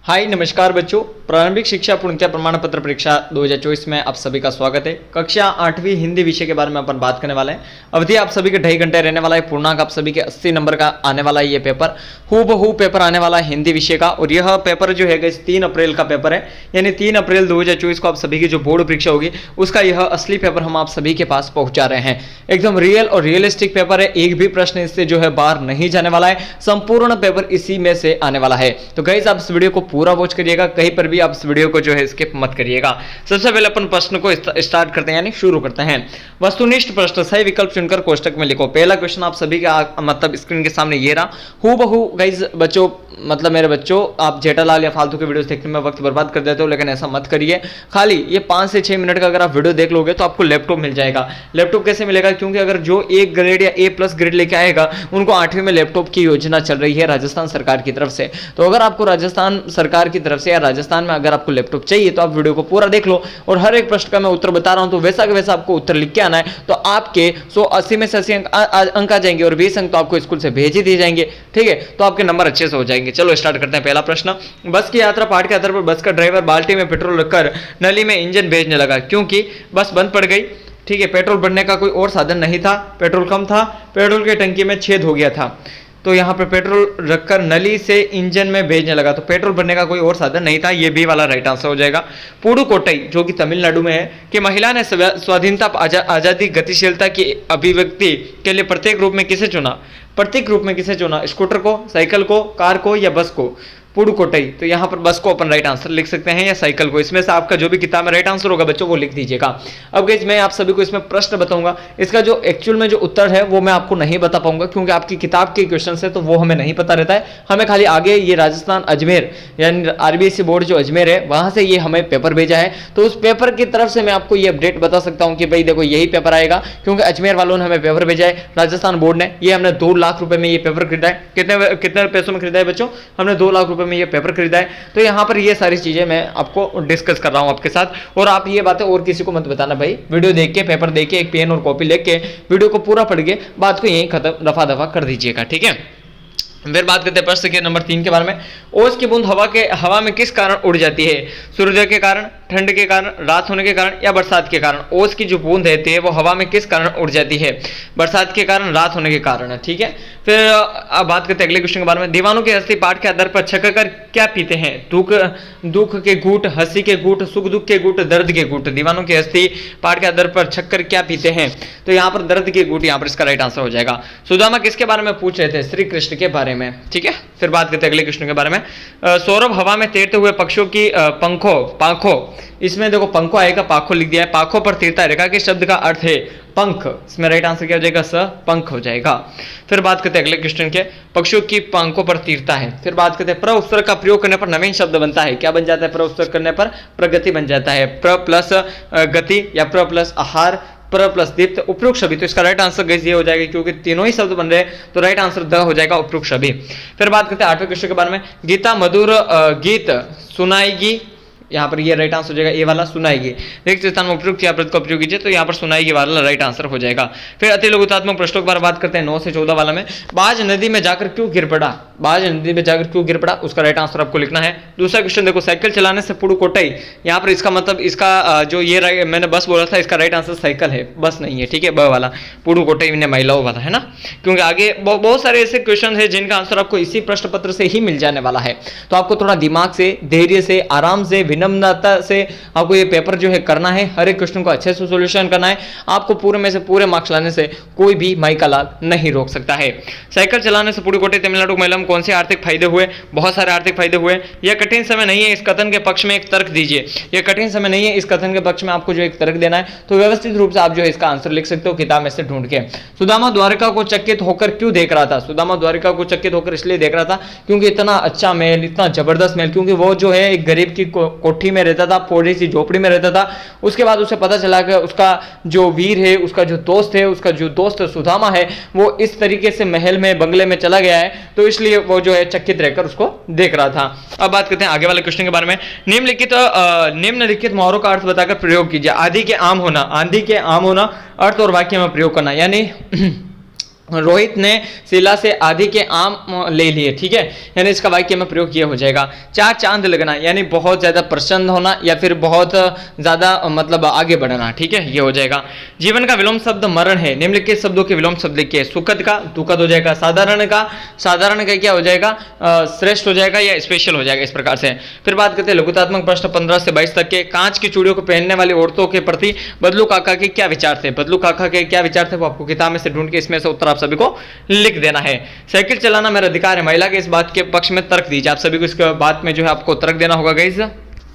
हाय नमस्कार बच्चों, प्रारंभिक शिक्षा पूर्णतः प्रमाण पत्र परीक्षा 2024 में आप सभी का स्वागत है। कक्षा 8वीं हिंदी विषय के बारे में अपन बात करने वाले हैं। अवधि आप सभी के 2.5 घंटे रहने वाला है। पूर्णांक आप सभी के 80 नंबर का आने वाला है। ये पेपर हूबहू पेपर आने वाला है हिंदी विषय का, और यह पेपर जो है 3 अप्रैल का पेपर है, यानी 3 अप्रैल 2024 को आप सभी की जो बोर्ड परीक्षा होगी उसका यह असली पेपर हम आप सभी के पास पहुंचा रहे हैं। एकदम रियल और रियलिस्टिक पेपर है। एक भी प्रश्न इससे जो है बाहर नहीं जाने वाला है। संपूर्ण पेपर इसी में से आने वाला है। तो गाइस आप इस वीडियो को पूरा वॉच करिएगा, कहीं पर भी आप इस वीडियो को जो है स्किप मत करिएगा। सबसे पहले अपन प्रश्न को स्टार्ट करते हैं, यानी शुरू करते हैं। वस्तुनिष्ठ प्रश्न, सही विकल्प चुनकर कोष्टक में लिखो। पहला क्वेश्चन आप सभी का मतलब स्क्रीन के सामने ये रहा। हूबहू गाइस बच्चों, मतलब मेरे बच्चों, आप जेठालाल या फालतू के वीडियोस देखने में वक्त बर्बाद कर देते हो, लेकिन ऐसा मत करिए। खाली ये 5 से 6 मिनट का अगर आप वीडियो देख लोगे तो आपको लैपटॉप मिल जाएगा। लैपटॉप कैसे मिलेगा? क्योंकि अगर जो ए ग्रेड या A+ ग्रेड लेके आएगा उनको 8वीं में लैपटॉप की योजना चल रही है राजस्थान सरकार की तरफ से। तो अगर आपको राजस्थान सरकार की तरफ से या राजस्थान में अगर आपको लैपटॉप चाहिए तो आप वीडियो को पूरा देख लो, और हर एक प्रश्न का मैं उत्तर बता रहा हूं, तो वैसा का वैसा आपको उत्तर लिख के आना है। तो आपके 180 में से 80 अंक आ जाएंगे, और 20 अंक तो आपको स्कूल से भेज ही दिए जाएंगे। ठीक है, तो आपके नंबर अच्छे से हो जाएंगे। चलो स्टार्ट करते हैं। पहला प्रश्न, बस की यात्रा पाठ के आधार पर बस का ड्राइवर बाल्टी में पेट्रोल रखकर नली में इंजन भेजने लगा, क्योंकि बस बंद पड़ गई। ठीक है, पेट्रोल भरने का कोई और साधन नहीं था, पेट्रोल कम था, पेट्रोल की टंकी में छेद हो गया था। तो यहाँ पर पेट्रोल रखकर नली से इंजन में भेजने लगा, तो पेट्रोल भरने का कोई और साधन नहीं था। ये बी वाला राइट आंसर हो जाएगा। पुडुकोट्टई जो कि तमिलनाडु में है, कि महिला ने स्वाधीनता आजादी गतिशीलता की अभिव्यक्ति के लिए प्रत्येक रूप में किसे चुना? प्रत्येक रूप में किसे चुना? स्कूटर को, साइकिल को, कार को या बस को? पुडुकोट्टई। तो यहाँ पर बस को अपन राइट आंसर लिख सकते हैं, या साइकिल को। इसमें से आपका जो भी किताब में राइट आंसर होगा बच्चों वो लिख दीजिएगा। अब गाइस मैं आप सभी को इसमें प्रश्न बताऊंगा, इसका जो एक्चुअल में जो उत्तर है वो मैं आपको नहीं बता पाऊंगा, क्योंकि आपकी किताब के क्वेश्चन है तो वो हमें नहीं पता रहता है। हमें खाली आगे ये राजस्थान अजमेर यानी RBSE बोर्ड जो अजमेर है वहां से ये हमें पेपर भेजा है, तो उस पेपर की तरफ से मैं आपको ये अपडेट बता सकता हूँ कि भाई देखो यही पेपर आएगा, क्योंकि अजमेर वालों ने हमें पेपर भेजा है। राजस्थान बोर्ड ने ये हमने 2 लाख रुपए में ये पेपर खरीदा है। कितने पैसों में खरीदा है बच्चों? हमने 2 लाख रुपए में ये पेपर खरीदा है। तो यहाँ पर ये सारी चीजें मैं आपको डिस्कस कर रहा हूं आपके साथ, और आप ये बातें और किसी को मत बताना भाई। वीडियो देख के, पेपर देख के, एक पेन और कॉपी लेके वीडियो को पूरा पढ़ के बात को यहीं खत्म रफा दफा कर दीजिएगा। ठीक है, फिर बात करते हैं प्रश्न के नंबर 3 के बारे में। ओस की बूंद हवा में किस कारण उड़ जाती है? सूर्योदय के कारण, ठंड के कारण, रात होने के कारण या बरसात के कारण? ओस की जो बूंद रहती है वो हवा में किस कारण उड़ जाती है? बरसात के कारण, रात होने के कारण। ठीक है, फिर अब बात करते हैं अगले क्वेश्चन के बारे में। दीवानों के हस्ती पाठ के आधार पर छककर क्या पीते हैं? दुख के घूंट, हंसी के घूंट, सुख दुख के घूंट, दर्द के घूंट। दीवानों के हस्ती पाठ के आधार पर छककर क्या पीते हैं? तो यहाँ पर दर्द के घूंट, यहाँ पर इसका राइट आंसर हो जाएगा। सुदामा किसके बारे में पूछ रहे थे? श्री कृष्ण के बारे में। ठीक है, फिर बात करते हैं अगले क्वेश्चन के बारे में। सौरभ हवा में तैरते हुए पक्षियों की पाखों, इसमें देखो पंखो आएगा, पाखों लिख दिया है। पाखों पर तीरता रेखा के शब्द का अर्थ है पंख। इसमें राइट आंसर क्या हो जाएगा? पंख हो जाएगा। फिर बात करते हैं अगले क्वेश्चन के, पक्षियों की पंखों पर तीरता है। फिर बात करते हैं प्र उपसर्ग का प्रयोग करने पर नवीन शब्द बनता है। क्या बन जाता है? प्र उपसर्ग करने पर प्रगति बन जाता है। प्र प्लस गति या प्र प्लस आहार, प्र प्लस दीप्त, उपयुक्त छवि। तो इसका राइट आंसर गाइस ये हो जाएगा, क्योंकि तीनों ही शब्द बन रहे हैं, तो राइट आंसर द हो जाएगा, उपयुक्त छवि। फिर बात करते हैं 8वें क्वेश्चन के बारे में। गीता मधुर गीत सुनाएगी, यहाँ पर ये राइट आंसर हो जाएगा ए वाला, सुनाएगी। रिक्त स्थान में उपयुक्त या प्रत्यय का उपयोग कीजिए, तो यहाँ पर सुनाएगी वाला राइट आंसर हो जाएगा। फिर अति लघुतात्मक प्रश्नों के बारे में बात करते हैं 9 से 14 वाला में। बाज नदी में जाकर क्यों गिर पड़ा? बाज नदी में जाकर क्यों गिर पड़ा, उसका राइट आंसर आपको लिखना है। दूसरा क्वेश्चन देखो, साइकिल चलाने से पुडुकोट्टई, यहाँ पर इसका मतलब इसका जो ये मैंने बस बोला था, इसका राइट आंसर साइकिल है, बस नहीं है। ठीक है, ब वाला पुडुकोट्टई ने महिलाओं वाला है ना, क्योंकि आगे बहुत सारे ऐसे क्वेश्चन है जिनका आंसर आपको इसी प्रश्न पत्र से ही मिल जाने वाला है। तो आपको थोड़ा दिमाग से, धैर्य से, आराम से, विनम्रता से आपको ये पेपर जो है करना है। हर एक क्वेश्चन को अच्छे से सॉल्यूशन करना है। आपको पूरे में से पूरे मार्क्स लाने से कोई भी माई का लाल नहीं रोक सकता है। साइकिल चलाने से पुडुकोट्टई तमिलनाडु महिला में कौन से आर्थिक फायदे हुए? बहुत सारे आर्थिक फायदे हुए। यह कठिन समय नहीं है, इस कथन के पक्ष में एक तर्क दीजिए। यह कठिन समय नहीं है, इस कथन के पक्ष में आपको जो एक तर्क देना है, तो व्यवस्थित रूप से आप जो है इसका आंसर लिख सकते हो किताब में से ढूंढ के। सुदामा द्वारिका को चकित होकर क्यों देख रहा था? सुदामा द्वारिका को चकित होकर इसलिए देख रहा था क्योंकि इतना अच्छा महल, इतना जबरदस्त महल, क्योंकि वो जो है एक गरीब की कोठी में रहता था, थोड़ी सी झोपड़ी में रहता था। उसके बाद उसे पता चला कि उसका जो वीर है, उसका जो दोस्त है, उसका जो दोस्त सुदामा है, वो इस तरीके से महल में, बंगले में चला गया है, तो इसलिए वो जो है चकित रहकर उसको देख रहा था। अब बात करते हैं आगे वाले क्वेश्चन के बारे में। निम्नलिखित मुहावरों का अर्थ बताकर प्रयोग कीजिए। आंधी के आम होना, आंधी के आम होना, अर्थ और वाक्य में प्रयोग करना, यानी रोहित ने शिला से आधी के आम ले लिए, ठीक है, यानी इसका वाक्य में प्रयोग ये हो जाएगा। चार चांद लगना यानी बहुत ज्यादा प्रसन्न होना या फिर बहुत ज्यादा मतलब आगे बढ़ना, ठीक है, ये हो जाएगा। जीवन का विलोम शब्द मरण है, निम्नलिखित शब्दों के विलोम शब्द लिखिए। सुखद का दुखद हो जाएगा, साधारण का क्या हो जाएगा, श्रेष्ठ हो जाएगा या स्पेशल हो जाएगा, इस प्रकार से। फिर बात करते हैं लघुतात्मक प्रश्न 15 से 22 तक के। कांच की चूड़ियों को पहनने वाली औरतों के प्रति बदलू काका के क्या विचार थे? बदलू काका के क्या विचार थे वो आपको किताब में से ढूंढ के इसमें से उत्तर आप सभी को लिख देना है। साइकिल चलाना मेरा अधिकार है, महिला के इस बात के पक्ष में तर्क दीजिए। आप सभी को इसके बात में जो है आपको तर्क देना होगा गाइस,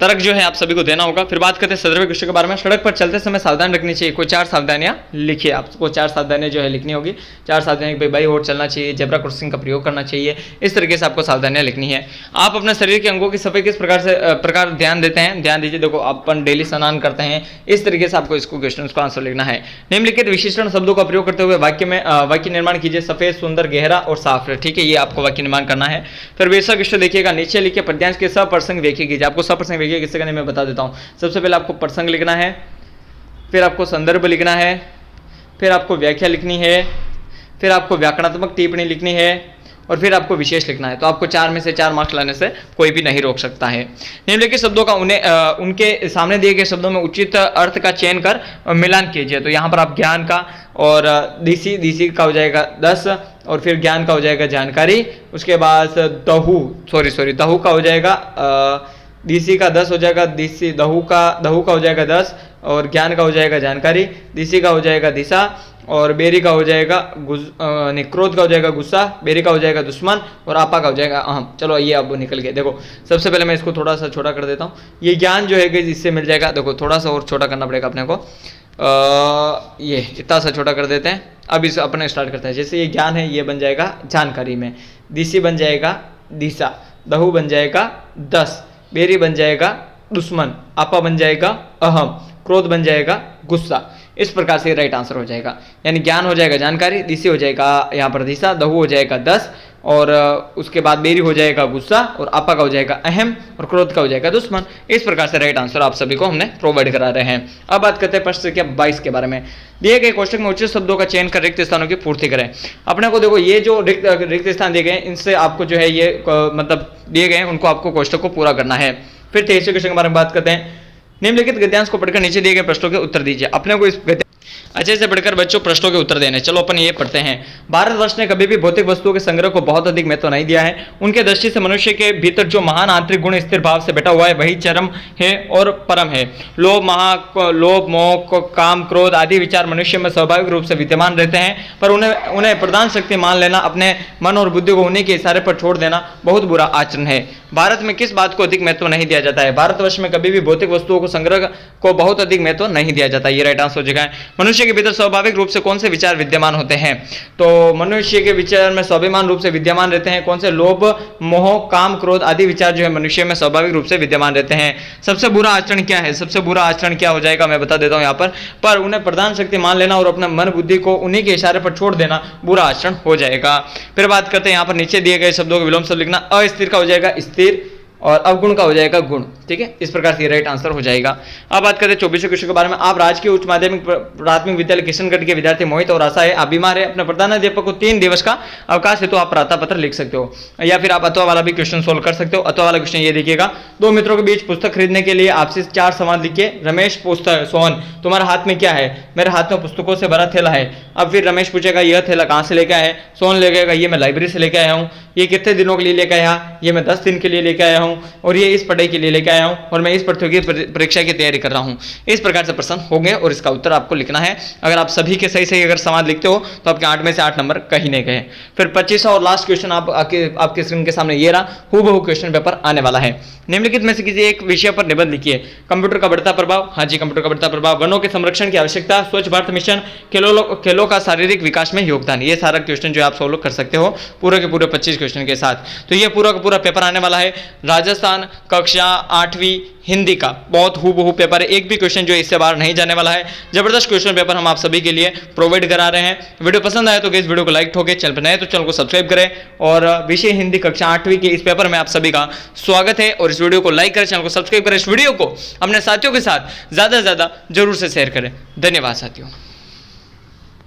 तर्क जो है आप सभी को देना होगा। फिर बात करते हैं सदर्भ क्वेश्चन के बारे में। सड़क पर चलते समय सावधान रखनी चाहिए, कोई 4 सावधानियां लिखिए। आपको 4 सावधानियां जो है लिखनी होगी। 4 सावधानियां, भाई और चलना चाहिए, जेब्रा क्रॉसिंग का प्रयोग करना चाहिए, इस तरीके से आपको सावधानियां लिखनी है। आप अपने शरीर के अंगों की सफाई किस प्रकार ध्यान देते हैं? ध्यान दीजिए, देखो अपन डेली स्नान करते हैं, इस तरीके से आपको इसको क्वेश्चन को आंसर लिखना है। निम्नलिखित विशेषण शब्दों का प्रयोग करते हुए वाक्य निर्माण कीजिए। सफेद, सुंदर, गहरा और साफ, ठीक है, ये आपको वाक्य निर्माण करना है। फिर बेशक क्वेश्चन देखिएगा, नीचे लिखे पद्यांश के सप्रसंग व्याख्या कीजिए। आपको सप्रसंग व्याख्या किससे करने में बता देता हूं। सबसे पहले आपको प्रसंग लिखना है, फिर आपको संदर्भ लिखना है, फिर आपको व्याख्या लिखनी है, फिर आपको व्याकरणात्मक टिप्पणी लिखनी है और फिर आपको विशेष लिखना है। तो आपको 4 में से 4 मार्क्स लाने से कोई भी नहीं रोक सकता है। निम्नलिखित शब्दों का उनके सामने दिए गए शब्दों में उचित अर्थ का चयन कर मिलान कीजिए। तो यहाँ पर आप ज्ञान का और दीसी का हो जाएगा 10 और फिर ज्ञान का हो जाएगा जानकारी। उसके बाद दहू का हो जाएगा डीसी का 10 हो जाएगा, दहू का हो जाएगा 10 और ज्ञान का हो जाएगा जानकारी। डीसी का हो जाएगा दिशा और बेरी का हो जाएगा क्रोध का हो जाएगा गुस्सा, बेरी का हो जाएगा दुश्मन और आपा का हो जाएगा अहम। चलो ये अब निकल गए। देखो सबसे पहले मैं इसको थोड़ा सा छोटा कर देता हूँ। ये ज्ञान जो है इससे मिल जाएगा, देखो थोड़ा सा और छोटा करना पड़ेगा अपने को, ये इतना सा छोटा कर देते हैं। अब इसे अपने स्टार्ट करते हैं। जैसे ये ज्ञान है, ये बन जाएगा जानकारी में, डीसी बन जाएगा दिशा, दहू बन जाएगा 10, बेरी बन जाएगा दुश्मन, आपा बन जाएगा अहम, क्रोध बन जाएगा गुस्सा। इस प्रकार से राइट आंसर हो जाएगा। यानी ज्ञान हो जाएगा जानकारी, दिशी हो जाएगा यहाँ पर दिशा, दहू हो जाएगा 10 और उसके बाद बेरी हो जाएगा गुस्सा और आपा का हो जाएगा अहम और क्रोध का हो जाएगा दुश्मन। इस प्रकार से राइट आंसर आप सभी को हमने प्रोवाइड करा रहे हैं। अब बात करते हैं प्रश्न संख्या 22 के बारे में। दिए गए कोष्टक में उचित शब्दों का चयन कर रिक्त स्थानों की पूर्ति करें। अपने को देखो ये जो रिक्त स्थान दिए गए इनसे आपको जो है ये मतलब दिए गए उनको आपको कोष्टक को पूरा करना है। फिर 23वें क्वेश्चन के बारे में बात करते हैं। निम्नलिखित गद्यांश को पढ़कर नीचे दिए गए प्रश्नों के उत्तर दीजिए। अपने को इस अच्छे से पढ़कर बच्चों प्रश्नों के उत्तर देने। चलो अपन ये पढ़ते हैं। भारतवर्ष ने कभी भी भौतिक वस्तुओं के संग्रह को बहुत अधिक महत्व नहीं दिया है। उनके दृष्टि से मनुष्य के भीतर जो महान आंतरिक गुण स्थिर भाव से बैठा हुआ है वही चरम है और परम है। लोभ मोह काम क्रोध आदि विचार मनुष्य में स्वाभाविक रूप से विद्यमान रहते हैं, पर उन्हें प्रधान शक्ति मान लेना, अपने मन और बुद्धि को उन्हीं के इशारे पर छोड़ देना बहुत बुरा आचरण है। भारत में किस बात को अधिक महत्व नहीं दिया जाता है? भारतवर्ष में कभी भी भौतिक वस्तुओं को संग्रह को बहुत अधिक महत्व नहीं दिया जाता। ये राइट आंसर हो जाएगा। मनुष्य के भीतर स्वाभाविक रूप से कौन से विचार विद्यमान होते हैं? तो मनुष्य के विचार में स्वाभिमान रूप से विद्यमान रहते हैं। कौन से? लोभ मोह काम क्रोध आदि विचार जो है मनुष्य में स्वाभाविक रूप से विद्यमान रहते हैं। सबसे बुरा आचरण क्या है? सबसे बुरा आचरण क्या हो जाएगा मैं बता देता हूं यहाँ पर उन्हें प्रधान शक्ति मान लेना और अपना मन बुद्धि को उन्हीं के इशारे पर छोड़ देना बुरा आचरण हो जाएगा। फिर बात करते हैं यहाँ पर नीचे दिए गए शब्दों के विलोम शब्द लिखना। अस्थिर का हो जाएगा स्थिर और अवगुण का हो जाएगा गुण। ठीक है, इस प्रकार से राइट आंसर हो जाएगा। अब बात करते हैं 24वें क्वेश्चन के बारे में। आप राजकीय उच्च माध्यमिक प्राथमिक विद्यालय किशनगढ़ के विद्यार्थी मोहित और आशा है। आप बीमार है, अपने प्रधानाध्यापक को 3 दिवस का अवकाश है तो आप प्रार्थना पत्र लिख सकते हो या फिर आप अथवा वाला भी क्वेश्चन सोल्व कर सकते हो। अथवा वाला क्वेश्चन ये देखिएगा। 2 मित्रों के बीच पुस्तक खरीदने के लिए आपसे 4 सवाल लिखिए। रमेश पूछता है सोहन तुम्हारे हाथ में क्या है? मेरे हाथ में पुस्तकों से भरा थैला है। अब फिर रमेश पूछेगा यह थैला कहाँ से लेके आए? सोहन लेगा ये मैं लाइब्रेरी से लेके आया हूँ। ये कितने दिनों के लिए लेके आया? ये मैं 10 दिन के लिए लेके आया हूँ और ये इस पढ़ाई के लिए लेके आया हूं और मैं इस प्रतियोगी परीक्षा की तैयारी कर रहा हूं। इस प्रकार से प्रश्न होंगे और इसका उत्तर आपको लिखना है। अगर आप सभी के सही अगर सवाल लिखते हो तो आपके 8 में से 8 नंबर कहीं नहीं गए। फिर 25वां और लास्ट क्वेश्चन आपके स्क्रीन के सामने ये रहा। हूबहू क्वेश्चन पेपर आने वाला है। निम्नलिखित में से किसी एक विषय पर निबंध लिखिए। कंप्यूटर का बढ़ता प्रभाव। हाँ जी, कंप्यूटर का बढ़ता प्रभाव। वनों के संरक्षण की आवश्यकता। स्वच्छ भारत मिशन। खेलों का शारीरिक विकास में योगदान। ये सारा क्वेश्चन जो आप सोल्व कर सकते हो पूरे के पूरे 25 क्वेश्चन के साथ। तो ये पूरा का पूरा पेपर आने वाला है। राजस्थान कक्षा 8वीं हिंदी का बहुत हूबहू पेपर है। एक भी क्वेश्चन जो इससे बाहर नहीं जाने वाला है। जबरदस्त क्वेश्चन पेपर हम आप सभी के लिए प्रोवाइड करा रहे हैं। वीडियो पसंद आए तो इस वीडियो को लाइक ठोके, चैनल पर नए तो चैनल को सब्सक्राइब करें और विषय हिंदी कक्षा 8वीं के इस पेपर में आप सभी का स्वागत है। और इस वीडियो को लाइक करें, चैनल को सब्सक्राइब करें, इस वीडियो को अपने साथियों के साथ ज्यादा से ज्यादा जरूर से शेयर करें। धन्यवाद साथियों।